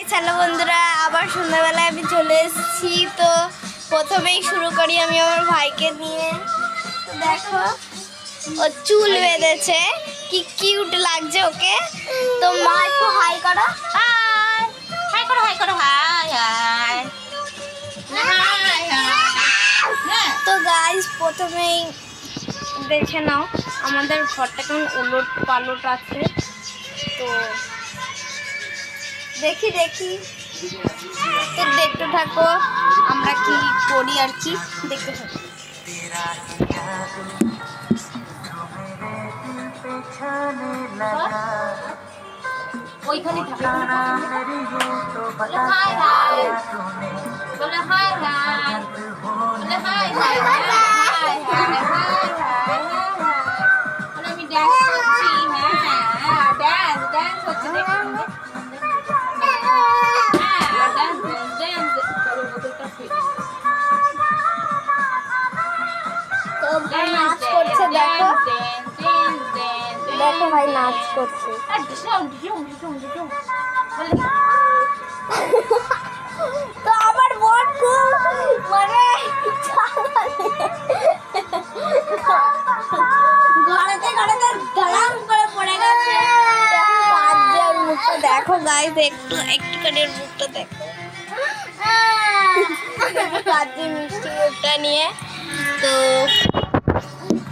Guys, hello বন্ধুরা, আবার সন্ধ্যাবেলায় আমি চলে এসেছি। তো প্রথমেই শুরু করি আমি আমার ভাইকে নিয়ে। তো দেখো, ও চুল বেঁধেছে, কি কিউট লাগছে ওকে। তো মা একটু হাই করো। হাই হাই করো হাই করো হাই হাই তো গাইস, প্রথমেই দেখে নাও আমাদের ঘরটা কেমন উলট পালট আছে। তো দেখি তো দেখতে থাকো আমরা কি করি আর কি, দেখতে থাকো। ওইখানে থাকে বলে হাই হাই বলে হাই হাই বলে high high high high high high বলে আমি ডান্স করছি। হ্যাঁ ডান্স ডান্স হচ্ছে দেখুন ডান্স ডান্স চলো বোতলটা ফেলে তো ভাই নাচ করছে, দেখো দেখো ভাই নাচ করছে। তো আমার বোন খুব মানে গড়াতে গড়াতে ধড়াম করে পড়ে গেছে। পাঁচজন মুখটা দেখো গাইস, একটুখানি ওর মুখটা দেখো। পাঁচজন মিষ্টি মুখটা নিয়ে। তো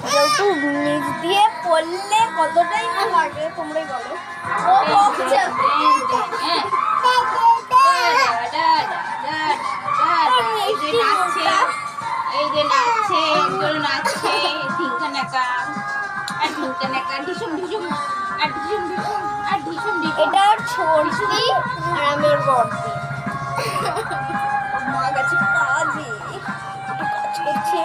যেহেতু নিচ দিয়ে পড়লে কতটাই না লাগে তোমরাই বলো। ও বকছে। এই যে নাচছে এগুলো নাচছে ঢিঙ্কা নাকা আর ঢিঙ্কা নাকা ঢিসুম ঢিসুম আর ঢিসুম ঢিসুম আর ঢিসুম ঢিসুম। এটা ওর ছোটদি আর আমি ওর বড়দি। মা গেছে কাজে, একটু কাজ করছে।